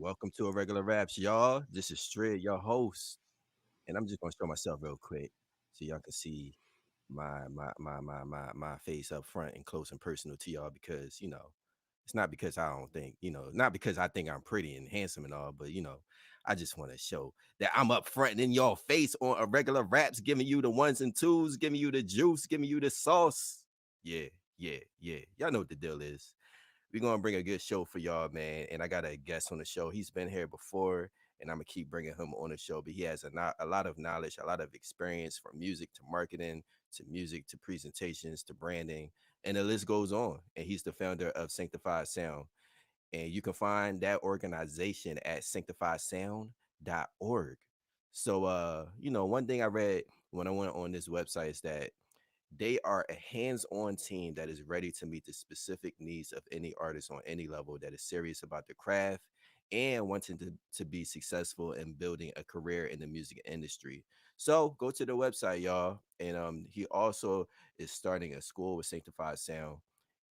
Welcome to Irregular Raps, y'all. This is Strid, your host, and I'm just gonna show myself real quick so y'all can see my face up front and close and personal to y'all because it's not because I don't think not because I think I'm pretty and handsome and all, but I just want to show that I'm up front and in your face on Irregular Raps, giving you the ones and twos, giving you the juice, giving you the sauce. Yeah, yeah. Y'all know what the deal is. We're gonna bring a good show for y'all, man. And I got a guest on the show. He's been here before, and I'm gonna keep bringing him on the show. But he has a lot of knowledge, a lot of experience from music to marketing to music to presentations to branding, and the list goes on. And he's the founder of Sanctified Sound. And you can find that organization at sanctifiedsound.org. So one thing I read when I went on this website is that they are a hands-on team that is ready to meet the specific needs of any artist on any level that is serious about the craft and wanting to be successful in building a career in the music industry. So go to the website, y'all. And he also is starting a school with Sanctified Sound.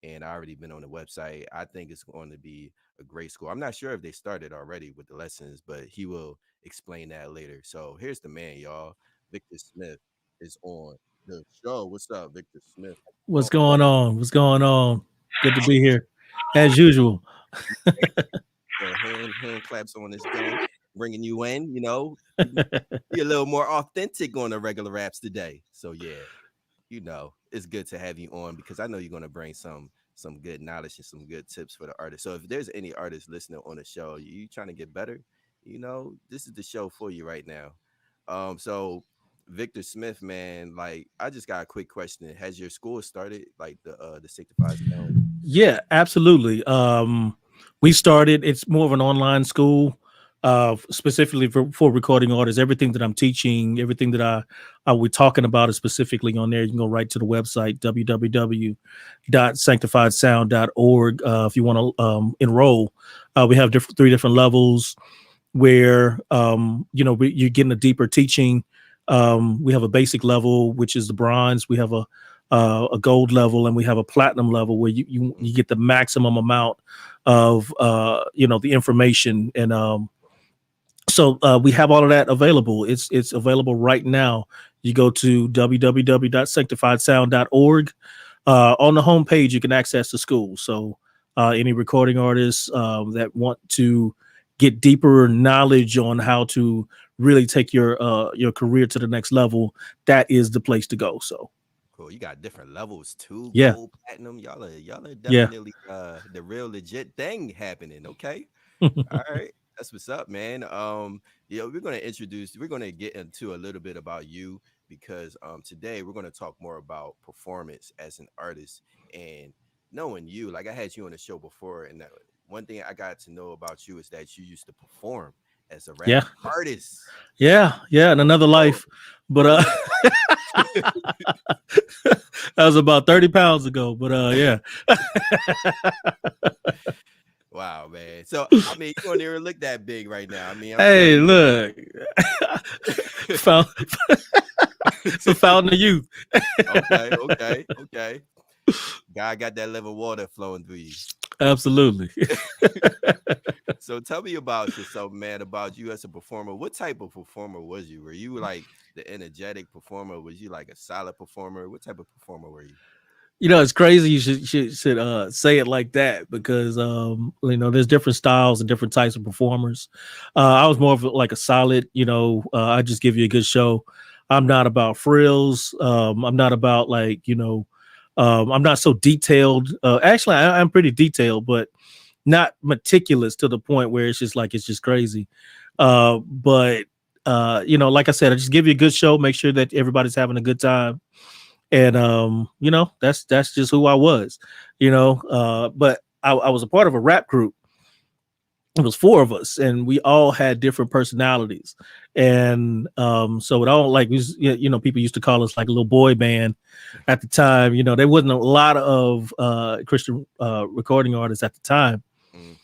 And I already been on the website. I think it's going to be a great school. I'm not sure if they started already with the lessons, but he will explain that later. So here's the man, y'all. Victor Smith is on the show. What's up, Victor Smith? What's going on? What's going on? Good to be here, as usual. Hand claps on this joint, bringing you in. Be a little more authentic on the regular raps today. So yeah, it's good to have you on because I know you're gonna bring some good knowledge and some good tips for the artist. So if there's any artists listening on the show, you trying to get better, this is the show for you right now. So Victor Smith, man, like I just got a quick question. Has your school started, like the Sanctified Sound? Yeah, absolutely. We started. It's more of an online school, specifically for recording artists. Everything that I'm teaching, everything that we're talking about is specifically on there. You can go right to the website www.sanctifiedsound.org if you want to enroll. We have three different levels where you're getting a deeper teaching. We have a basic level, which is the bronze. We have a gold level, and we have a platinum level where you get the maximum amount of the information. And so we have all of that available. It's available right now. You go to www.sanctifiedsound.org. On the homepage, you can access the school. So any recording artists that want to get deeper knowledge on how to really take your career to the next level, that is the place to go. So Cool. You got different levels too, yeah, gold, platinum. Y'all are yeah. definitely the real legit thing happening. Okay. All right. That's what's up, man. Yeah, we're gonna get into a little bit about you because today we're gonna talk more about performance as an artist and knowing you. Like I had you on the show before, and one thing I got to know about you is that you used to perform as a rap Yeah, artist. yeah, in another Oh, life, but on another that was about 30 pounds ago. But yeah, wow, man. So I mean, you don't even look that big right now. I mean, I'm sure hey, you look, found it's a fountain of youth. okay. God got that living water flowing through you. Absolutely. So tell me about yourself, man, about you as a performer. What type of performer was you? Were you like the energetic performer? Was you like a solid performer? What type of performer were you? It's crazy you should say it like that because there's different styles and different types of performers. I was more of like a solid, I just give you a good show. I'm not about frills. I'm not about like, I'm not so detailed. Actually, I'm pretty detailed, but not meticulous to the point where it's just crazy. But like I said, I just give you a good show, make sure that everybody's having a good time. And that's just who I was, but I was a part of a rap group. It was four of us, and we all had different personalities. And so it all like people used to call us like a little boy band at the time. There wasn't a lot of Christian recording artists at the time Mm,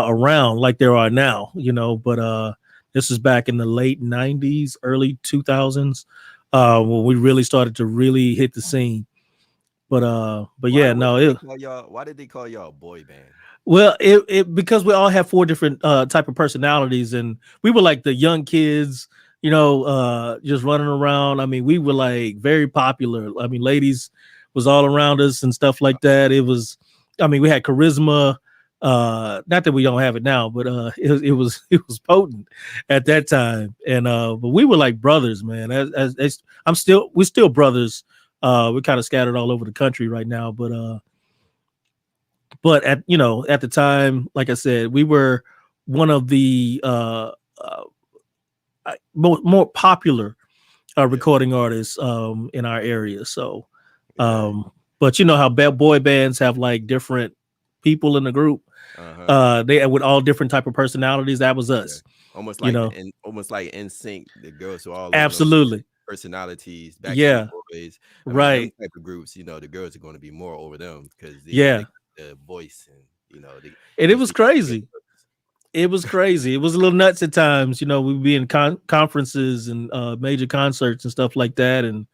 around like there are now, but this was back in the late 90s, early 2000s, when we really started to really hit the scene. But Why yeah, what no, did they call y'all? Why did they call y'all a boy band? Well, it because we all have four different type of personalities, and we were like the young kids, just running around. I mean, we were like very popular. I mean, ladies was all around us and stuff like that. It was, I mean, we had charisma. Not that we don't have it now, but it was it was potent at that time. And but we were like brothers, man. As we're still brothers. We're kind of scattered all over the country right now, but at the time, like I said, we were one of the more popular Yeah, recording artists in our area. So yeah. but you know how boy bands have like different people in the group, Uh-huh. they with all different type of personalities. That was Yeah. us, you know. Almost like in sync, the girls who all of them different Absolutely. personalities, Backstreet Yeah. Boys. I mean, them Right. type of groups, the girls are going to be more over them because they Yeah. got the voice and they And it those was people got good crazy. looks. It was crazy. It was a little nuts at times. We'd be in conferences and major concerts and stuff like that. And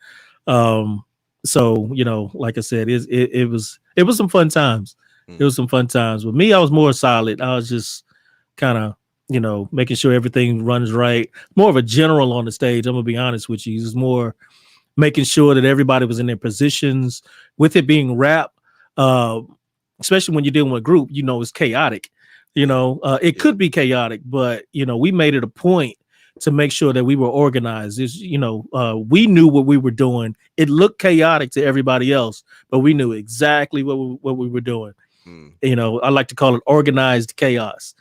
um, so like I said, it was some fun times. It Mm, was some fun times. With me, I was more solid. I was just kind of making sure everything runs right. More of a general on the stage. I'm gonna be honest with you. It was more making sure that everybody was in their positions. With it being rap, uh, especially when you're dealing with a group, it's chaotic. It yeah. could be chaotic, but we made it a point to make sure that we were organized. We knew what we were doing. It looked chaotic to everybody else, but we knew exactly what we were doing. Mm. I like to call it organized chaos.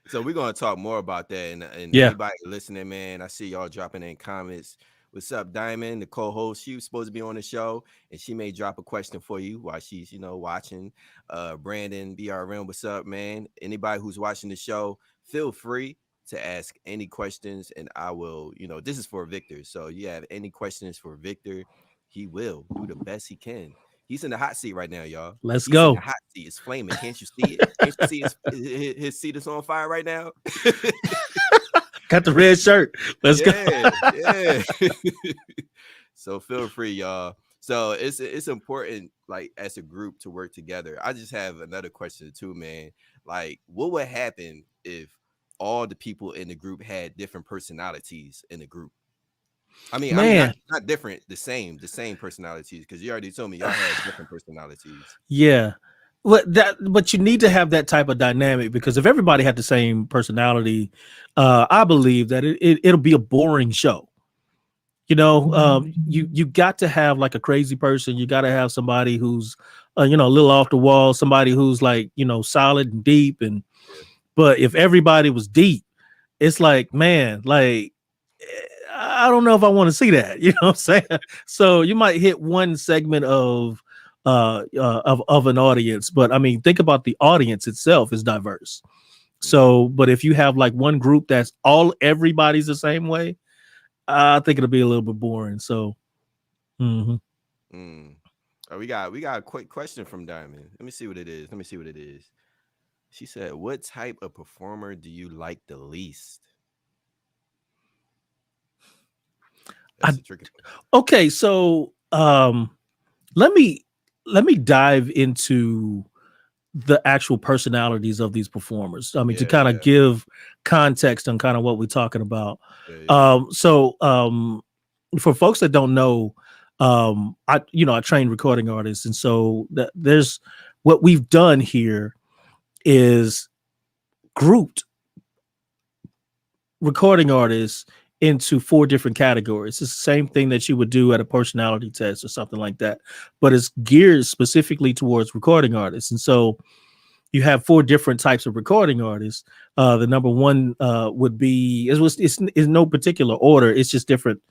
So we're gonna talk more about that, and Yeah, anybody listening, man, I see y'all dropping in comments. What's up, Diamond, the co-host? She was supposed to be on the show, and she may drop a question for you while she's watching. Brandon BRM, what's up, man? Anybody who's watching the show, feel free to ask any questions, and I will. This is for Victor, so you have any questions for Victor, he will do the best he can. He's in the hot seat right now, y'all. let's He's in the go. hot seat. It's flaming. Can't you see it? Can't you see his seat is on fire right now? Got the red shirt. Let's go. Yeah, yeah. So feel free, y'all. So it's important, like as a group, to work together. I just have another question too, man. Like, what would happen if all the people in the group had different personalities in the group? I mean, not Man, not different, the same personalities. Because you already told me y'all had different personalities. yeah. But you need to have that type of dynamic, because if everybody had the same personality, I believe that it'll be a boring show. You got to have like a crazy person. You got to have somebody who's a little off the wall, somebody who's like solid and deep. And Yeah. but if everybody was deep, it's like, man, like I don't know if I want to see that. You know what I'm saying? So you might hit one segment of an audience, but I mean, think about the audience itself is diverse. Mm, So, but if you have like one group that's everybody's the same way, I think it'll be a little bit boring. So, mhm. mm. Oh, we got a quick question from Diamond. Let me see what it is. Let me see what it is. She said, "What type of performer do you like the least?" I, That's a tricky one. okay, so let me dive into the actual personalities of these performers. I mean, to Yeah, kind of yeah, give context on kind of what we're talking about. yeah, yeah. For folks that don't know, I train recording artists, and so there's what we've done here is grouped recording artists into four different categories. It's the same thing that you would do at a personality test or something like that, but it's geared specifically towards recording artists. And so you have four different types of recording artists. The number one would be it's in no particular order. It's just different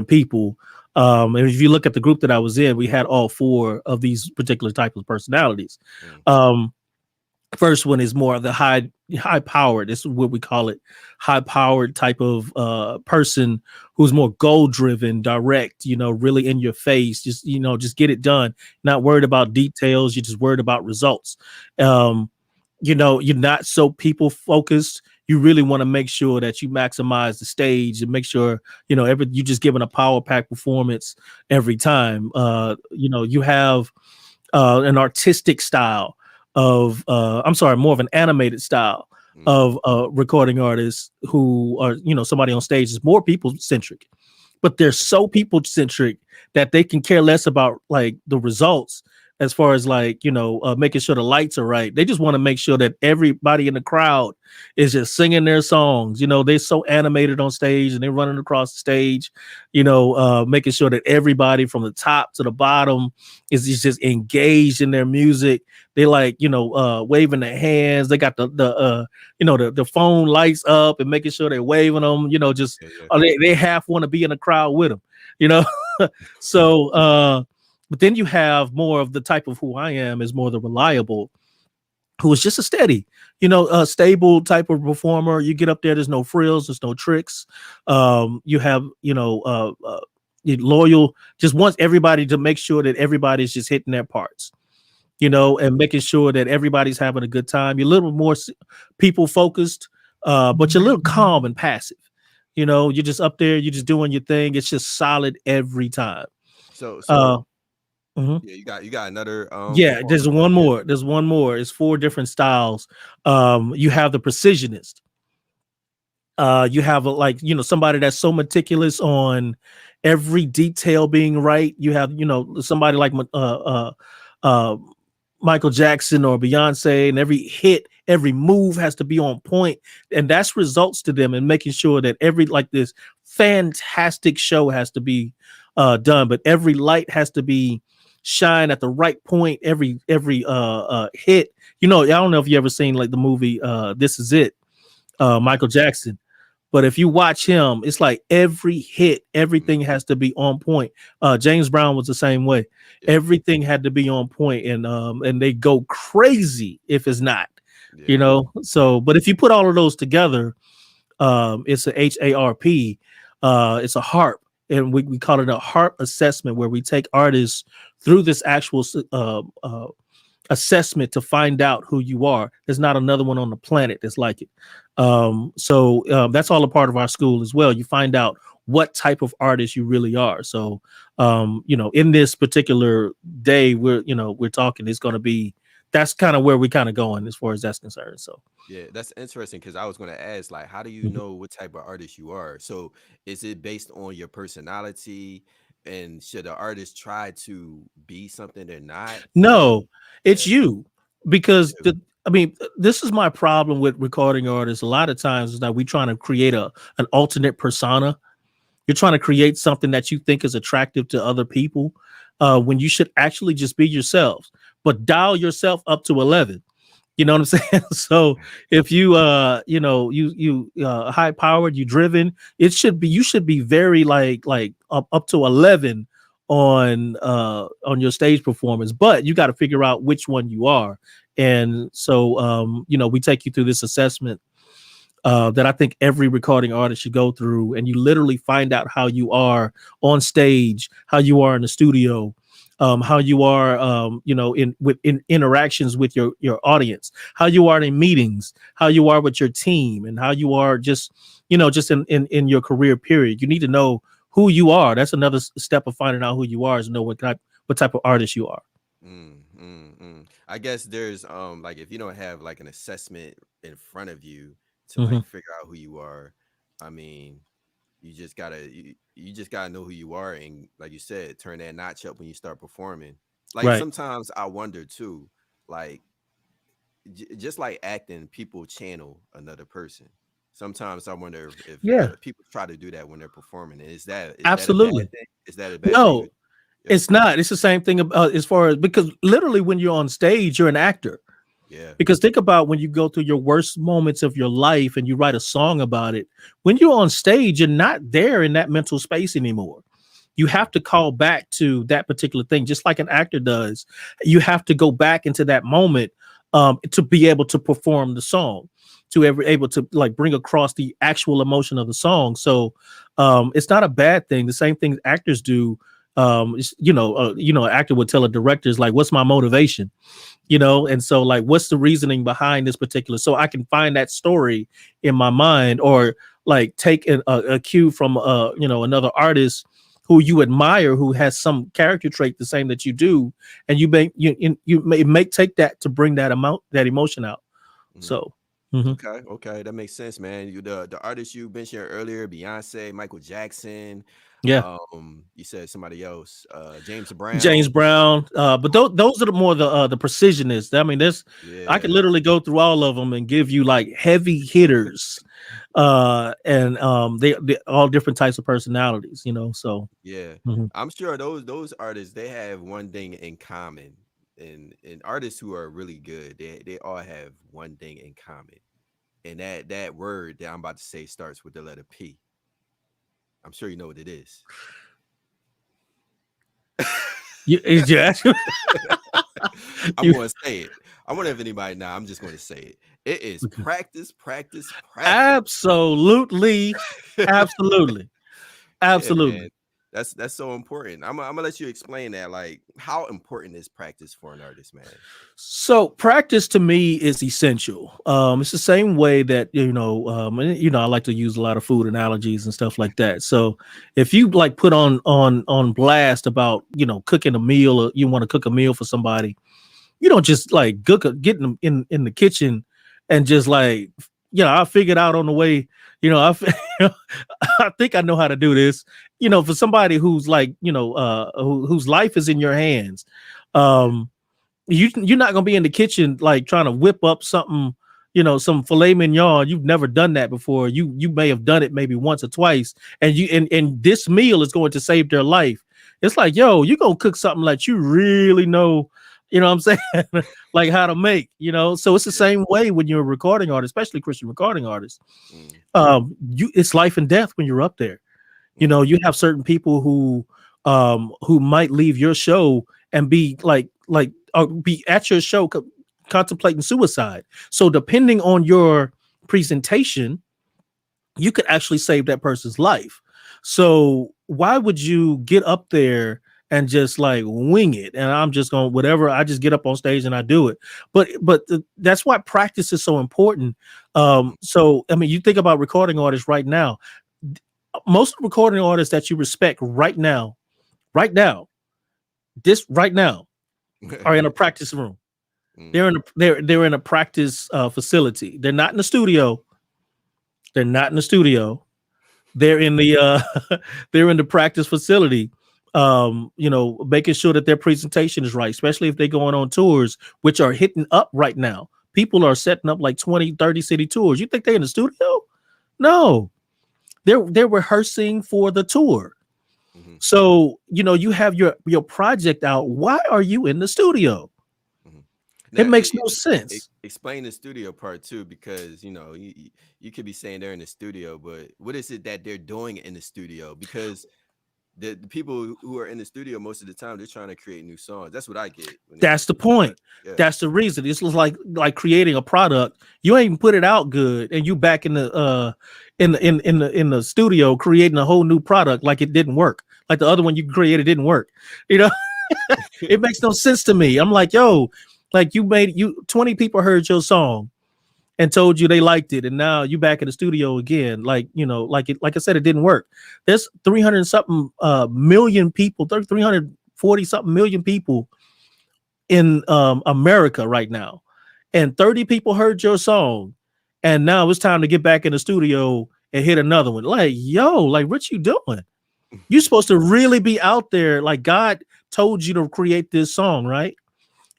people. And if you look at the group that I was in, we had all four of these particular types of personalities. Mm, Um, First one is more of the high powered. This is what we call it, high powered type of person who's more goal driven, direct, really in your face, just get it done, not worried about details, you're just worried about results. um you're not so people focused. You really want to make sure that you maximize the stage and make sure you just giving a power pack performance every time. You have an artistic style. of I'm sorry, more of an animated style Mm, of recording artists who are, somebody on stage is more people centric, but they're yeah, so people centric that they can care less about like the results as far as like making sure the lights are right. They just want to make sure that everybody in the crowd is just singing their songs. They're so animated on stage and they're running across the stage, making sure that everybody from the top to the bottom is just engaged in their music. They like waving their hands. They got the phone lights up and making sure they're waving them. Just yeah, yeah. they half want to be in the crowd with them. You know, so but then you have more of the type of who I am is more the reliable, who is just a steady, stable type of performer. You get up there, there's no frills, there's no tricks. You have, loyal, just wants everybody to make sure that everybody's just hitting their parts, Yeah. and making sure that everybody's having a good time. You're a little more people focused, but you're a little calm and passive. You're just up there, you're just doing your thing. It's just solid every time. So Uh, so mhm. yeah, you got another Yeah, there's performer. one Yeah. more. There's one more. It's four different styles. You have the precisionist. You have like somebody that's so meticulous on every detail being right. You have somebody like uh, Michael Jackson or Beyonce, and every hit, every move has to be on point, and that's results to them and making sure that every like this fantastic show has to be done, but every light has to be shine at the right point. Every hit. I don't know if you ever seen like the movie This Is It, Mm, Michael Jackson. But if you watch him, it's like every hit, mm, everything has to be on point. James Brown was the same way. yeah, Everything had to be on point, and they go crazy if it's not. yeah, yeah, So but if you put all of those together, it's a HARP. It's a harp, and we call it a harp assessment, where we take artists through this actual assessment to find out who you are. There's not another one on the planet that's like it. That's all a part of our school as well. You find out what type of artist you really are. So, in this particular day, we're talking. It's going to be that's kind of where we're kind of going as far as that's concerned. So, yeah. That's interesting because I was gonna ask, like, how do you mhm. know what type of artist you are? So is it based on your personality? And should the artist try to be something they're not? Or No, it's yeah, you because yeah, this is my problem with recording artists. A lot of times is that we trying to create an alternate persona. You're trying to create something that you think is attractive to other people, when you should actually just be yourselves, but dial yourself up to 11. You know what I'm saying? So if you high powered, you driven, you should be very like up to 11 on your stage performance, but you got to figure out which one you are. And so we take you through this assessment that I think every recording artist should go through, and you literally find out how you are on stage, how you are in the studio, how you are, in interactions with your audience, how you are in meetings, how you are with your team, and how you are just in your career period. You need to know who you are. That's another step of finding out who you are, is know what type of artist you are. I guess there's like if you don't have like an assessment in front of you to Mhm. like figure out who you are, I mean, you just gotta know who you are, and like you said, turn that notch up when you start performing. Like Right. sometimes I wonder too, like just like acting, people channel another person. Sometimes I wonder if Yeah, people try to do that when they're performing. And is that a bad absolutely. thing? Is that a bad thing? No, Yeah, it's not. It's the same thing as far as, because literally when you're on stage, you're an actor. yeah, Because think about when you go through your worst moments of your life and you write a song about it. When you're on stage, you're not there in that mental space anymore. You yeah. have to call back to that particular thing, just like an actor does. You have to go back into that moment, to be able to perform the song, to ever able to like bring across the actual emotion of the song. So it's not a bad thing. The same thing actors do. An actor would tell a director, is like, what's my motivation? And so like, what's the reasoning behind this particular, so I can find that story in my mind, or like take a cue from another artist, who you admire, who has some character trait the same that you do, and you may make take that to bring that emotion out. Mhm. So mhm. Okay, okay, that makes sense, man. You the artists you mentioned earlier, Beyonce, Michael Jackson, Yeah. you said somebody else, James James Brown. Brown, but those are the precisionists. I mean, there's I could Yeah, literally go through all of them and give you like heavy hitters, and they all different types of personalities, you know. So yeah. mhm. I'm sure those artists they have one thing in common, and artists who are really good, they all have one thing in common, and that word that I'm about to say starts with the letter P. I'm sure you know what it is. Yeah, I'm you going to say it. I wonder if anybody now. I'm just going to say it. It is practice, practice, practice. absolutely, absolutely, Yeah, man. absolutely. That's so important. I'm gonna let you explain that. Like, how important is practice for an artist, man? So practice to me is essential. It's the same way that and, I like to use a lot of food analogies and stuff like that. So if you like put on blast about cooking a meal, or you want to cook a meal for somebody, you don't just like get them in the kitchen and just like I figured out on the way. I think I know how to do this. For somebody who's like whose life is in your hands. Yeah. You're not gonna be in the kitchen like trying to whip up something, some filet mignon. You've never done that before. You may have done it maybe once or twice, and and this meal is going to save their life. It's like, yo, you're gonna cook something like you really know, what I'm saying, like how to make, So it's the Yeah. same way when you're a recording artist, especially Christian recording artists. Mm, It's life and death when you're up there. mm, You have certain people who might leave your show and be like or be at your show contemplating suicide. So depending on your presentation, you could actually save that person's life. So why would you get up there and just like wing it? And I'm just going whatever. I just get up on stage and I do it. But that's why practice is so important. mm, So I mean, you think about recording artists right now. Most recording artists that you respect right now, this right now, are in a practice room. mm. They're in a practice facility. They're not in the studio. They're not in the studio. They're in the they're in the practice facility. Making sure that their presentation is right, especially if they're going on tours, which are hitting up right now. People are setting up like 20, 30 city tours. You think they're in the studio? No. They're rehearsing for the tour. Mhm, So, you have your project out. Why are you in the studio? mhm. It Now, makes no sense. explain the studio part too, because you could be saying they're in the studio, but what is it that they're doing in the studio? Because the people who are in the studio most of the time they're trying to create new songs. That's what I get when they That's say the studio part. point. Yeah. That's the reason. It's like creating a product. You ain't even put it out good, and you back in the studio creating a whole new product like it didn't work. Like the other one you created didn't work. You know, it makes no sense to me. I'm like, yo, like 20 people heard your song and told you they liked it, and now you back in the studio again. Like, like I said, it didn't work. There's 300 something million people, 340 something million people in America right now, and 30 people heard your song, and now it's time to get back in the studio and hit another one. Like, yo, like what you doing? You're supposed to really be out there. Like God told you to create this song, right?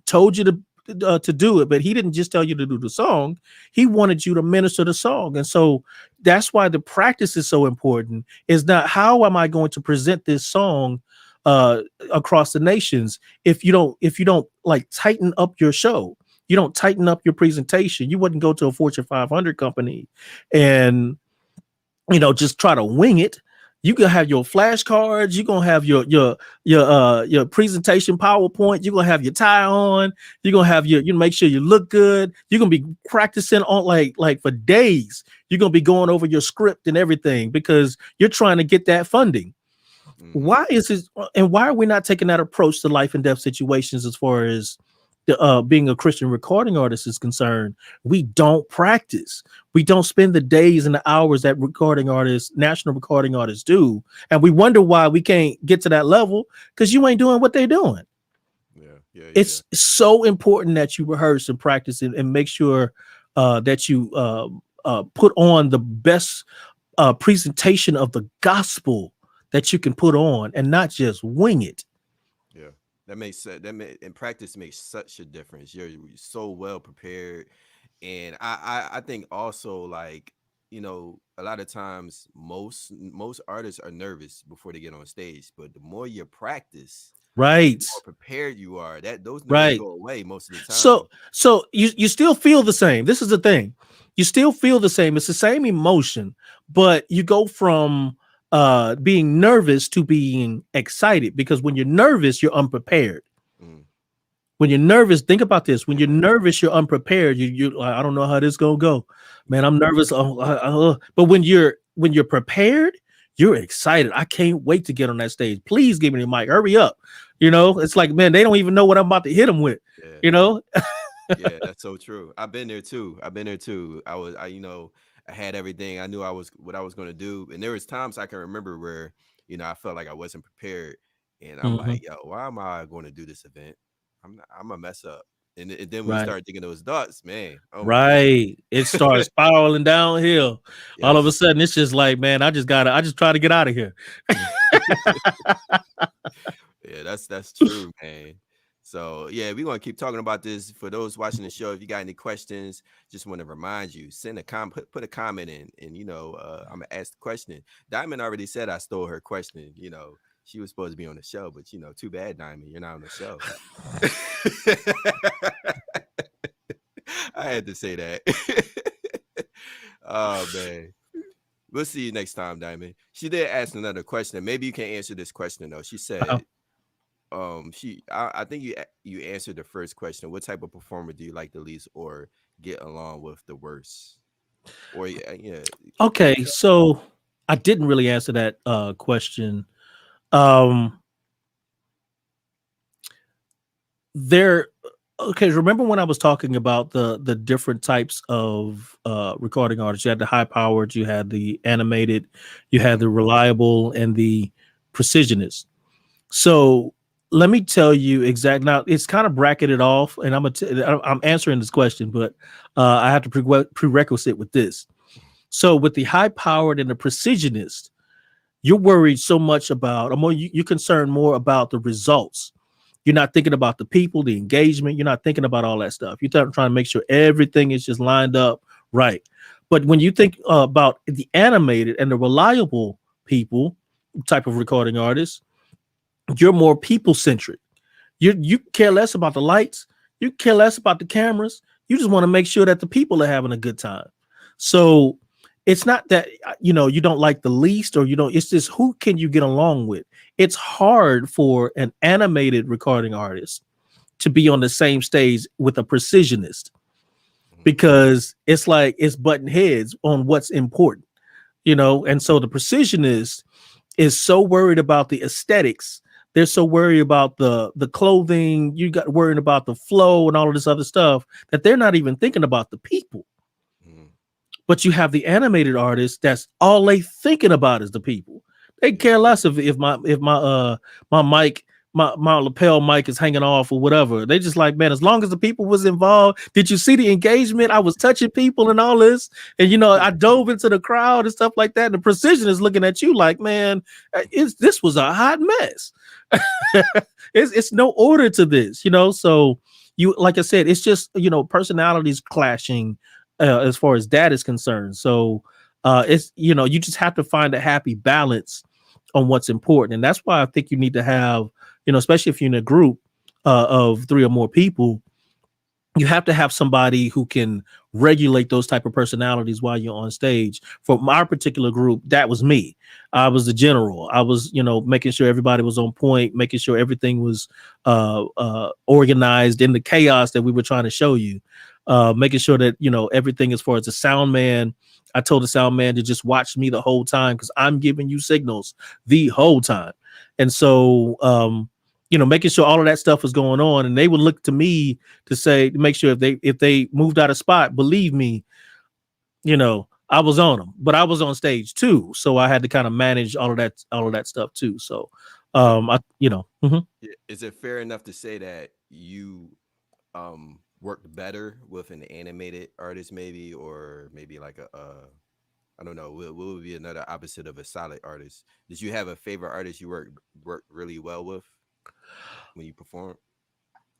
Told you to do it, but he didn't just tell you to do the song. He wanted you to minister the song. And so that's why the practice is so important. Is not how am I going to present this song uh across the nations if you don't like tighten up your show. You don't tighten up your presentation. You wouldn't go to a Fortune 500 company and just try to wing it. You gonna have your flashcards. You gonna have your presentation PowerPoint. You're gonna have your tie on. You're gonna have you make sure you look good. You're gonna be practicing on like for days. You're gonna be going over your script and everything because you're trying to get that funding. Hmm. Why is it? And why are we not taking that approach to life and death situations as far as being a Christian recording artist is concerned, we don't practice. We don't spend the days and the hours that recording artists, national recording artists do. And we wonder why we can't get to that level because you ain't doing what they're doing. Yeah, yeah, yeah, It's so important that you rehearse and practice and make sure that you put on the best presentation of the gospel that you can put on and not just wing it. yeah. That makes sense. In practice makes such a difference. You're so well prepared, and I think also like a lot of times most artists are nervous before they get on stage, but the more you practice, the Right. more prepared you are. That those nerves Right. go away most of the So time. you still feel the same. This is the thing. You still feel the same. It's the same emotion, but you go from being nervous to being excited because when you're nervous, you're unprepared. Mm, When you're nervous, think about this. When you're nervous, you're unprepared. You like, I don't know how this gonna go, man. I'm nervous. But when you're prepared, you're excited. I can't wait to get on that stage. Please give me the mic. Hurry up. It's like, man, they don't even know what I'm about to hit them with. yeah. You know, Yeah, that's so true. I've been there too. I've been there too. I had everything. I knew what I was going to do, and there was times I can remember where I felt like I wasn't prepared, and I'm Mhm. like, yo, why am I going to do this event? I'm a mess up. And then when you Right, start thinking those thoughts, man, oh my goodness, right. It starts spiraling downhill. All of a yes. sudden, it's just like, man, I just try to get out of here. Yeah, that's true, man. So yeah, we're gonna keep talking about this. For those watching the show, if you got any questions, just want to remind you, send a put a comment in, and I'm gonna ask the question. Diamond already said I stole her question. She was supposed to be on the show, but too bad, Diamond, you're not on the show. I had to say that. Oh man. We'll see you next time, Diamond. She did ask another question. Maybe you can answer this question though. She Uh, said, I think you answered the first question. What type of performer do you like the least or get along with the worst? Or yeah, can you okay, so I didn't really answer that question. Um, there okay, remember when I was talking about the different types of recording artists? You had the high powered, you had the animated, you had mhm, the reliable, and the precisionist. So let me tell you exactly. Now it's kind of bracketed off, and I'm answering this question, but I have to prerequisite with this. So with the high powered and the precisionist, you're worried so much about, or more, you're concerned more about the results. You're not thinking about the people, the engagement. You're not thinking about all that stuff. You're trying to make sure everything is just lined up right. But when you think about the animated and the reliable people type of recording artists, you're more people centric. You care less about the lights. You care less about the cameras. You just want to make sure that the people are having a good time. So it's not that you don't like the least or you don't. It's just who can you get along with. It's hard for an animated recording artist to be on the same stage with a precisionist mhm, because it's like it's button heads on what's important. And so the precisionist is so worried about the aesthetics. They're so worried about the clothing. You got worried about the flow and all of this other stuff that they're not even thinking about the people. mhm, But you have the animated artists that's all they thinking about is the people. They yeah, care less if my mic my lapel mic is hanging off or whatever. They just like, man, as long as the people was involved. Did you see the engagement? I was touching people and all this, and I dove into the crowd and stuff like that. And the precision is looking at you like, man, this was a hot mess. It's no order to this. So you, like I said, it's just personalities clashing as far as that is concerned. So it's you just have to find a happy balance on what's important, and that's why I think you need to have especially if you're in a group of three or more people, you have to have somebody who can regulate those type of personalities while you're on stage. For my particular group, that was me. I was the general. I was making sure everybody was on point, making sure everything was organized in the chaos that we were trying to show you, making sure that everything as far as the sound man. I told the sound man to just watch me the whole time because I'm giving you signals the whole time. And so making sure all of that stuff was going on, and they would look to me to say, to make sure if they moved out of spot, believe me, I was on them, but I was on stage too, so I had to kind of manage all of that stuff too. So, So mhm. is it fair enough to say that you worked better with an animated artist, maybe, or maybe like I don't know, what would be another opposite of a solid artist? Did you have a favorite artist you worked really well with when you perform?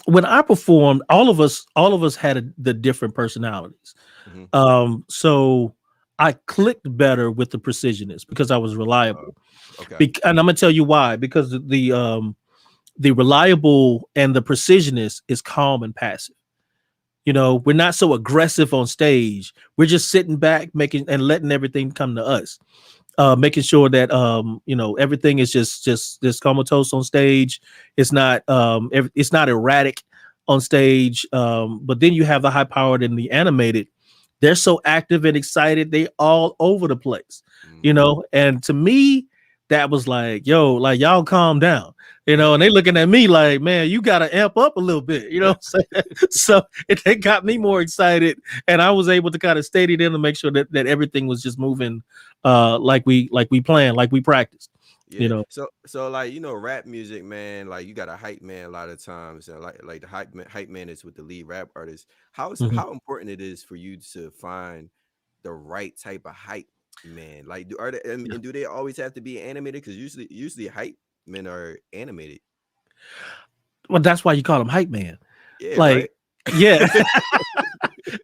When I performed, all of us had the different personalities. Hmm. So I clicked better with the precisionist because I was Uh, reliable. okay. And I'm gonna tell you why. Because the reliable and the precisionist is calm and passive. We're not so aggressive on stage. We're just sitting back, making and letting everything come to us, making sure that everything is just comatose on stage. It's not erratic on stage. But then you have the high powered and the animated. They're so active and excited. They all over the place. Hmm. And to me, that was like, yo, like y'all calm down. And they looking at me like, man, you gotta amp up a little bit, what I'm saying? So it got me more excited, and I was able to kind of steady them to make sure that everything was just moving like we planned, like we practiced, you Yeah. know. So like rap music, man. Like you got a hype man a lot of times, and like the hype man is with the lead rap artist. Mhm. How important it is for you to find the right type of hype man? Like do are they Yeah. and do they always have to be animated? Because usually hype men are animated. Well, that's why you call him hype man. Yeah. Right. Like, yeah.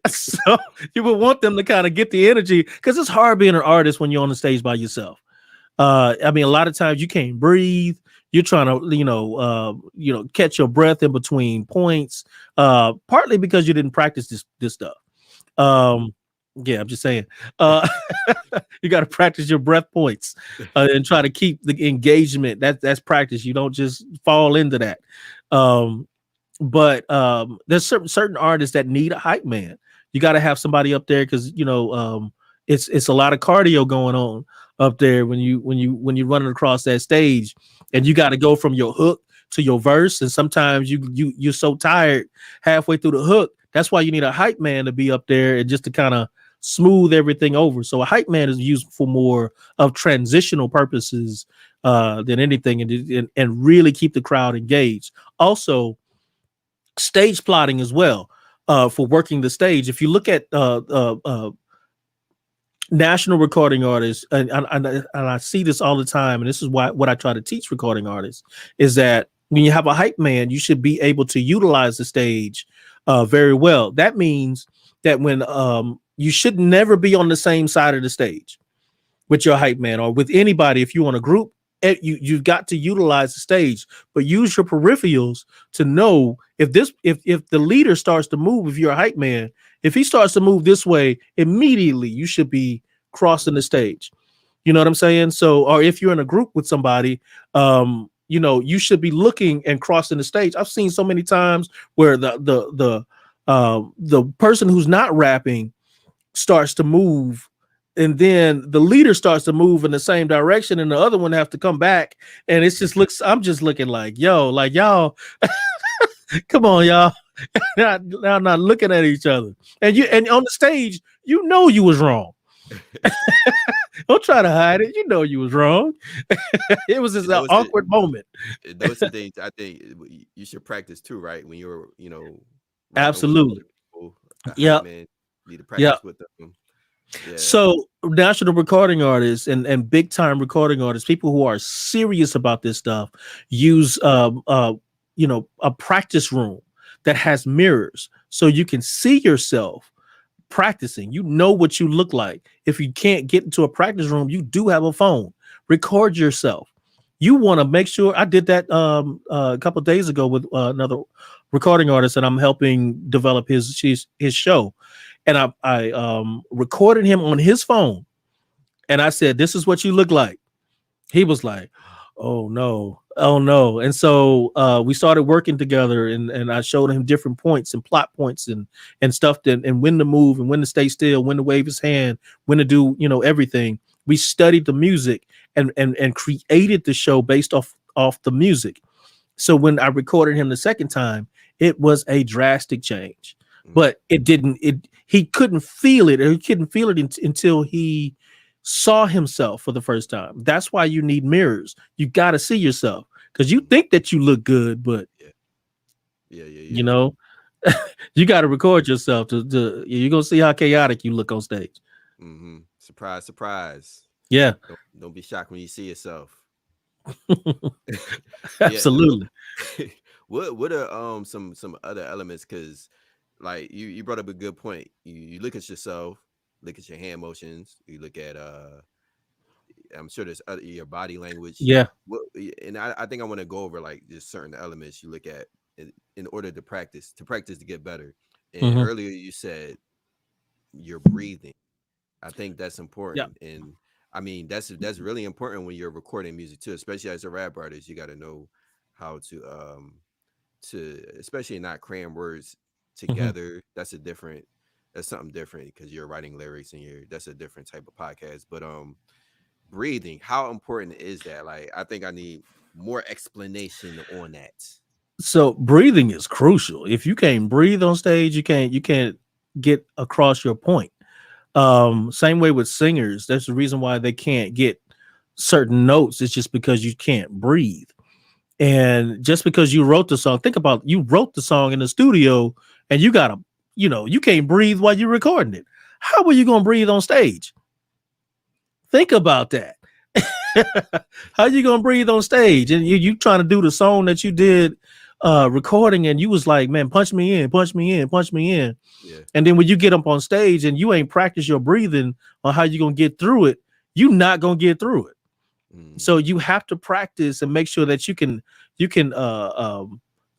So you would want them to kind of get the energy, because it's hard being an artist when you're on the stage by yourself. I mean, a lot of times you can't breathe. You're trying to, catch your breath in between points. Partly because you didn't practice this stuff. Yeah. Um, yeah, I'm just saying. Uh, you got to practice your breath points, and try to keep the engagement. That's practice. You don't just fall into that. Um, but there's certain artists that need a hype man. You got to have somebody up there, because it's a lot of cardio going on up there when you're running across that stage, and you got to go from your hook to your verse, and sometimes you're so tired halfway through the hook. That's why you need a hype man to be up there and just to kind of smooth everything over. So a hype man is used for more of transitional purposes than anything, and really keep the crowd engaged. Also, stage plotting as well, for working the stage. If you look at national recording artists, and I see this all the time, and this is what I try to teach recording artists, is that when you have a hype man, you should be able to utilize the stage very well. That means that when you should never be on the same side of the stage with your hype man, or with anybody. If you want a group, you've got to utilize the stage, but use your peripherals to know if the leader starts to move. If you're a hype man, if he starts to move this way, immediately you should be crossing the stage. You know what I'm saying? So, or if you're in a group with somebody, you should be looking and crossing the stage. I've seen so many times where the person who's not rapping starts to move, and then the leader starts to move in the same direction, and the other one have to come back, and it's just looks I'm just looking like, yo, like y'all, come on, y'all. Now not looking at each other, and on the stage, you was wrong. Don't try to hide it. You was wrong. It was just an those are awkward moment. those are things I think you should practice too, right? When you're rapping with Absolutely. other people, a hype Yep. man, need to Yep. practice with them. Yeah. So national recording artists and big time recording artists, people who are serious about this stuff, use a practice room that has mirrors, so you can see yourself practicing. You know what you look like. If you can't get into a practice room, you do have a phone. Record yourself. You want to make sure. I did that a couple of days ago with another recording artist, and I'm helping develop his show. And I recorded him on his phone, and I said, "This is what you look like." He was like, "Oh no, oh no!" And so we started working together, and I showed him different points and plot points and stuff, and when to move and when to stay still, when to wave his hand, when to do everything. We studied the music and created the show based off the music. So when I recorded him the second time, it was a drastic change. Mm, But it didn't. It he couldn't feel it, or he couldn't feel it until he saw himself for the first time. That's why you need mirrors. You got to see yourself because you mm. think that you look good, but Yeah, yeah, yeah, you yeah. know you got to record yourself to you're gonna see how chaotic you look on stage. Surprise, surprise. Yeah, Don't be shocked when you see yourself. Yeah. absolutely. What are some other elements? Because like you brought up a good point. You look at yourself, look at your hand motions. You look at I'm sure there's other your body language. Yeah. And I think I want to go over like just certain elements you look at in order to practice to get better. And Hmm. earlier you said your breathing. I think that's Yeah. important, and I mean that's really important when you're recording music too, especially as a rap artist. You got to know how to especially not cram words Hmm. together. That's something different because you're writing lyrics and you're that's a different type of podcast. But breathing, how important is that? Like I think I need more explanation on that. So breathing is crucial. If you can't breathe on stage, you can't get across your point. Same way with singers. That's the reason why they can't get certain notes. It's just because you can't breathe. And just because you wrote the song, think about you wrote the song in the studio and you gotta, you can't breathe while you're recording it. How are you gonna breathe on stage? Think about that. How you gonna breathe on stage? And you trying to do the song that you did recording, and you was like, man, punch me in, punch me in, punch me in. Yeah. And then when you get up on stage and you ain't practice your breathing on how you gonna get through it, you not gonna get through it. Mm, So you have to practice and make sure that you can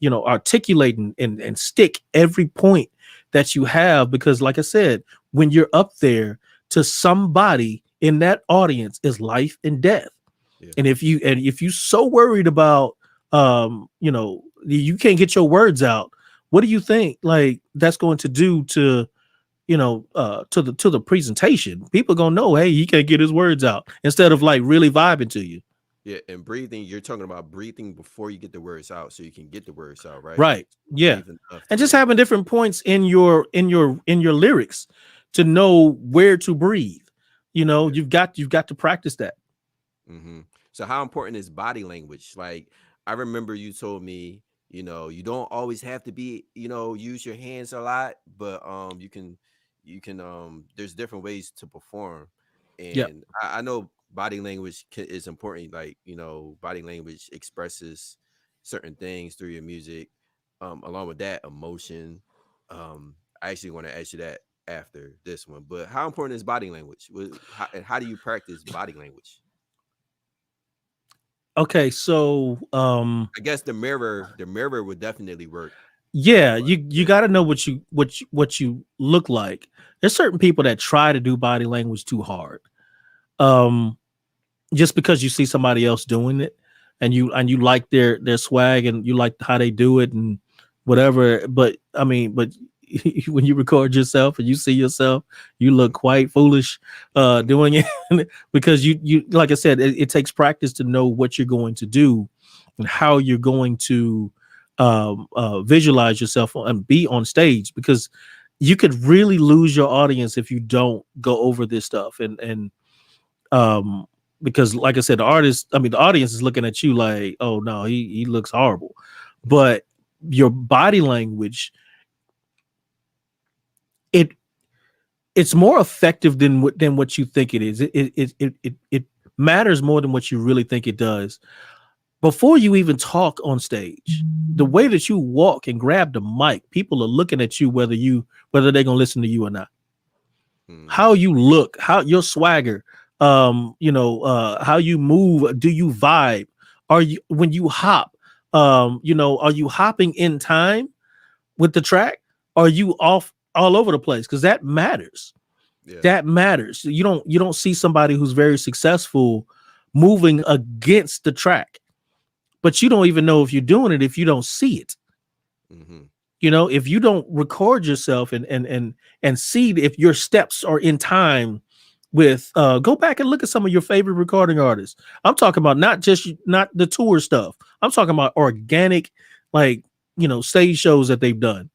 articulate and stick every point that you have, because like I said, when you're up there, to somebody in that audience is life and death. yeah. And if you so worried about you can't get your words out, what do you think like that's going to do to to the presentation? People gonna know, hey, he can't get his words out, instead of like really vibing to you. Yeah, and breathing, you're talking about breathing before you get the words out so you can get the words out, right? Right. Yeah. Breathe enough And just to having different points in your lyrics to know where to breathe. yeah. You've got to practice that. So how important is body language? Like I remember you told me, you don't always have to be, use your hands a lot, but you can there's different ways to perform. Yeah. And I know body language is important. Like, body language expresses certain things through your music. Along with that, emotion. I actually want to ask you that after this one. But how important is body language? And how do you practice body language? Okay, so I guess the mirror would definitely work, yeah, but you yeah, got to know what you look like. There's certain people that try to do body language too hard. Um just because you see somebody else doing it, and you like their swag, and you like how they do it and whatever, but I mean, but when you record yourself and you see yourself, you look quite foolish doing it because you like I said, it takes practice to know what you're going to do and how you're going to visualize yourself and be on stage, because you could really lose your audience if you don't go over this stuff. And um because like I said, the audience is looking at you like, oh no, he looks horrible. But your body language, it it's more effective than what you think it is. It matters more than what you really think it does. Before you even talk on stage, the way that you walk and grab the mic, people are looking at you, whether they're gonna listen to you or not. How mm-hmm, you look, how your swagger, how you move. Do you vibe? Are you when you hop? Are you hopping in time with the track? Are you off all over the place? Because that matters. yeah, That matters. You don't see somebody who's very successful moving against the track, but you don't even know if you're doing it if you don't see it. mm-hmm, If you don't record yourself and see if your steps are in time with go back and look at some of your favorite recording artists. I'm talking about not the tour stuff. I'm talking about organic, like, stage shows that they've done.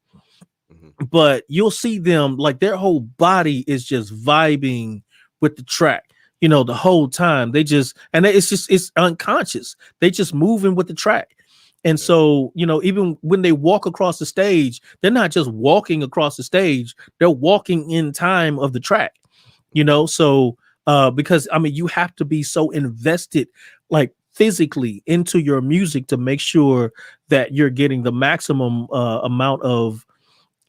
Hmm. But you'll see them like their whole body is just vibing with the track, the whole time. It's unconscious. They just moving with the track. And Yeah. so, even when they walk across the stage, they're not just walking across the stage, they're walking in time of the track, Hmm. so because I mean you have to be so invested, like physically, into your music to make sure that you're getting the maximum amount of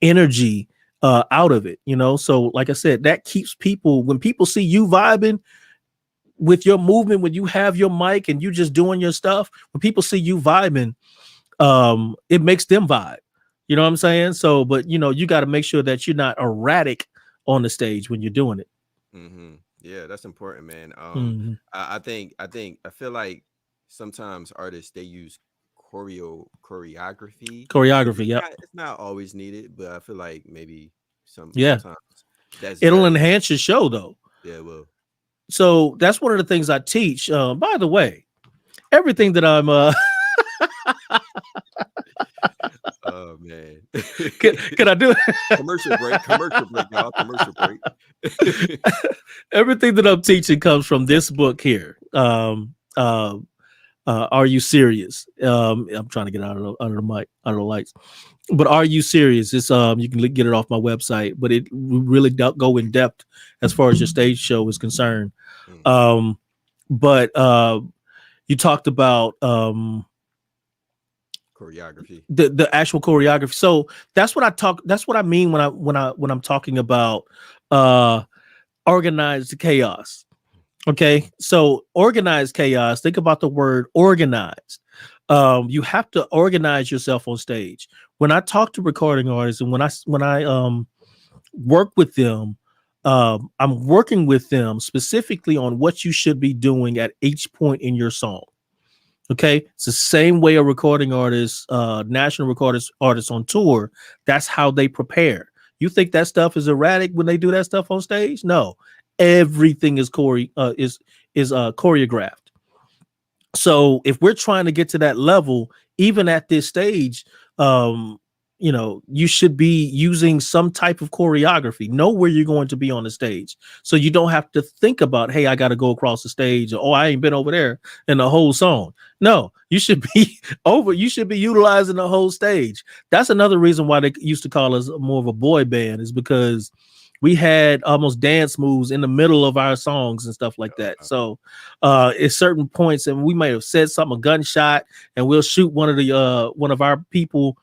energy out of it, so like I said, that keeps people, when people see you vibing with your movement, when you have your mic and you just doing your stuff, when people see you vibing, it makes them vibe, you know what I'm saying? So but you got to make sure that you're not erratic on the stage when you're doing it. Hmm. Yeah, that's important, man. Mhm. I feel like sometimes artists they use choreography. Choreography, yep. It's not always needed, but I feel like maybe Yeah, sometimes that's it'll very enhance your show though. yeah. Well, So that's one of the things I teach. By the way, everything that I'm oh man. can I do Commercial break, y'all. Commercial break. everything that I'm teaching comes from this book here. Are you serious? I'm trying to get out of the mic, out of the lights. But are you serious? It's you can get it off my website, but it really go in depth as far as your stage show is concerned. Mm, Um, but you talked about choreography. the actual choreography. So that's what I mean when I'm talking about uh organized chaos. Okay, so organized chaos, think about the word organized. You have to organize yourself on stage. When I talk to recording artists, and when I work with them, I'm working with them specifically on what you should be doing at each point in your song. Okay, it's the same way a recording artist, national artists on tour. That's how they prepare. You think that stuff is erratic when they do that stuff on stage? No, everything is choreographed. So if we're trying to get to that level, even at this stage, um, you should be using some type of choreography. Know where you're going to be on the stage, so you don't have to think about, hey, I got to go across the stage, or oh, I ain't been over there in the whole song. No, you should be over. You should be utilizing the whole stage. That's another reason why they used to call us more of a boy band, is because we had almost dance moves in the middle of our songs and stuff like that. So at certain points, and we might have said something, a gunshot, and we'll shoot one of our people,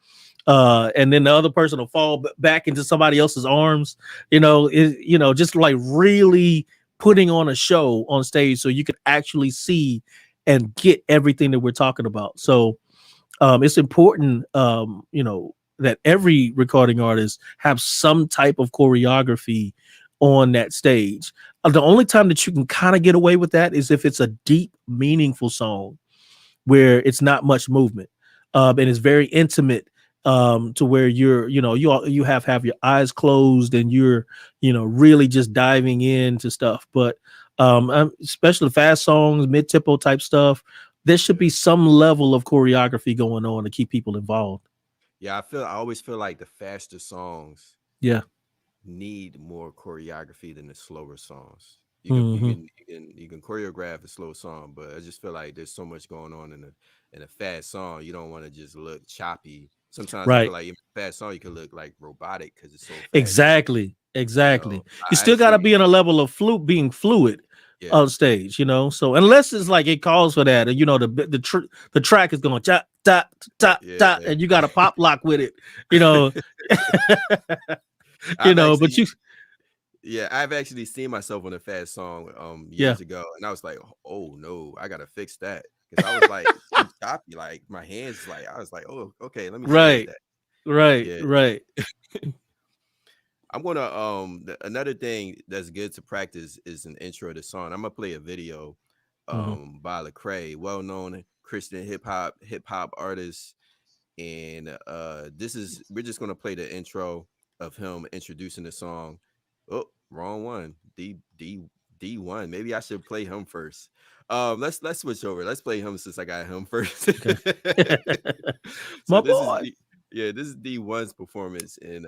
and then the other person will fall back into somebody else's arms. Just like really putting on a show on stage so you could actually see and get everything that we're talking about. So it's important, that every recording artist have some type of choreography on that stage. The only time that you can kind of get away with that is if it's a deep, meaningful song where it's not much movement, and it's very intimate, to where you have your eyes closed and you're really just diving into stuff. But especially fast songs, mid tempo type stuff, there should Yeah. be some level of choreography going on to keep people involved. Yeah, I always feel like the faster songs Yeah. need more choreography than the slower songs. Hmm. You can choreograph a slow song, but I just feel like there's so much going on in a fast song. You don't want to just look choppy. Sometimes I feel Right. like even a fast song you can look like robotic because it's so fast paced. Exactly. Exactly. You I still got to actually be in a level of being fluid yeah on stage, So unless it's like it calls for that, and the track is going chop chop chop yeah. chop, and you got to pop lock with it, you know, I've But actually you, yeah I've actually seen myself on a fast song yeah, years ago, and I was like, oh no, I gotta fix that because I was like too choppy. Like my hands, like I was like, oh okay, let me change right, that. right, Yeah. right. I'm gonna another thing that's good to practice is an intro to song. I'm gonna play a video Hmm. by Lecrae, well known Christian hip hop artist. And this is we're just gonna play the intro of him introducing the song. Oh, wrong one. D1. Maybe I should play him first. Let's switch over. Let's play him since I got him first. Okay. So My this is boy. yeah, this is D1's performance in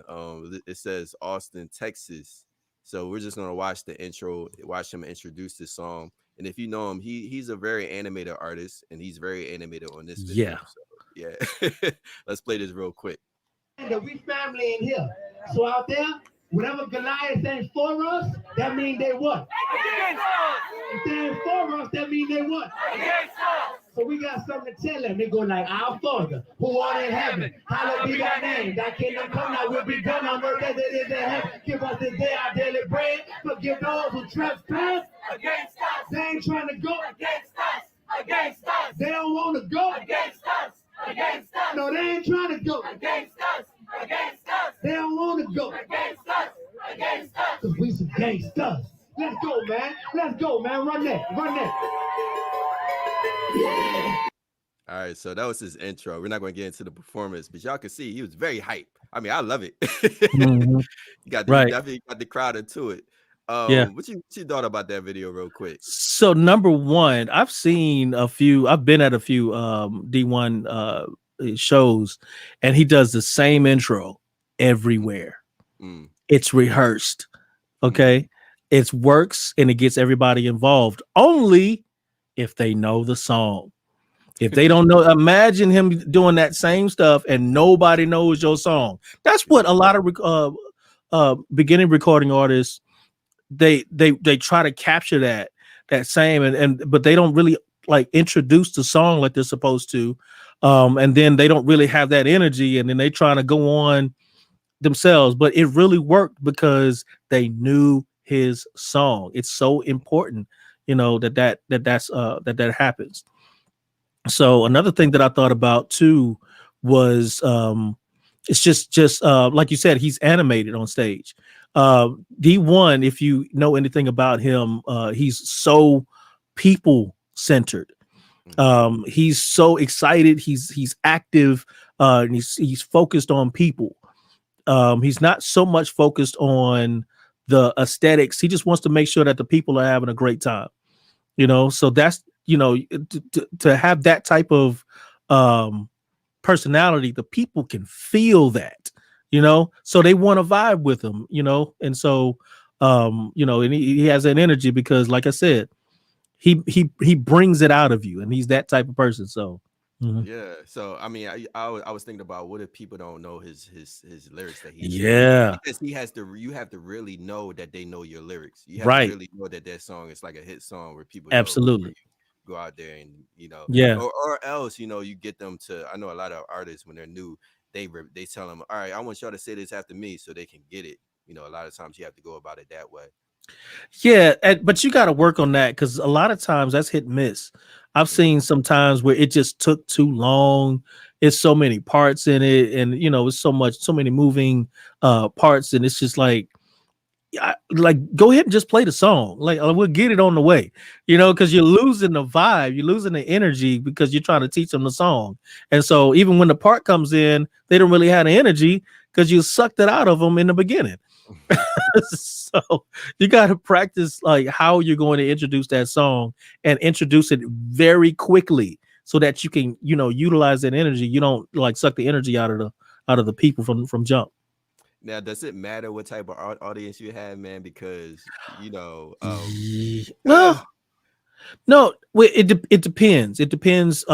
it says Austin, Texas. So we're just gonna watch the intro, watch him introduce the song. And if you know him, he's a very animated artist and he's very animated on this video. Yeah. So yeah. Let's play this real quick. That we family in here. So out there, whatever Goliath ain't for us, that means they what? If they ain't for us, that means they what? So we got something to tell them. They go like, our Father, who art in heaven, hallowed be thy name. Thy kingdom come, thy will be done on earth as it is in heaven. Give us this day our daily bread. Forgive those who trespass against us. They ain't trying to go against us. Against us. They don't want to go against us. Against us. No, they ain't trying to go against us. Against us. They don't want to go against us. Against us. Because we some gangsters. Let's go, man. Let's go, man. Run that. Run that. All right, so that was his intro. We're not going to get into the performance, but y'all can see he was very hype. I mean, I love it. Mhm. You Right. definitely got the crowd into it. Yeah. What you thought about that video, real quick? So number one, I've been at a few D1 shows, and he does the same intro everywhere. Mm, It's rehearsed. Okay. It works and it gets everybody involved only if they know the song. If they don't know, imagine him doing that same stuff and nobody knows your song. That's what a lot of beginning recording artists they try to capture that same and but they don't really like introduce the song like they're supposed to, and then they don't really have that energy, and then they trying to go on themselves. But it really worked because they knew his song. It's so important, that happens. So another thing that I thought about too was it's just like you said, he's animated on stage. D1, if you know anything about him, he's so people centered. He's so excited, he's active, and he's focused on people. He's not so much focused on the aesthetics. He just wants to make sure that the people are having a great time. So that's to have that type of personality, the people can feel that, so they want to vibe with him, and so and he has that energy because, like I said, he brings it out of you, and he's that type of person. So yeah. So I mean, I was thinking about what if people don't know his lyrics that he's saying, yeah, because you have to really know that they know your lyrics. You have to right, really know that song is like a hit song where people know before absolutely, you go out there and yeah, or else you get them to. I know a lot of artists when they're new, they tell them, all right, I want y'all to say this after me so they can get it. A lot of times you have to go about it that way. yeah. But you got to work on that because a lot of times that's hit and miss. I've seen some times where it just took too long. It's so many parts in it, and it's so many moving parts, and it's just like, like go ahead and just play the song. Like we'll get it on the way, because you're losing the vibe, you're losing the energy because you're trying to teach them the song. And so even when the part comes in, they don't really have the energy because you sucked it out of them in the beginning. So you got to practice like how you're going to introduce that song and introduce it very quickly so that you can utilize that energy. You don't like suck the energy out of the people from jump. Now, does it matter what type of audience you have, man? Because Well, no, it depends. It depends.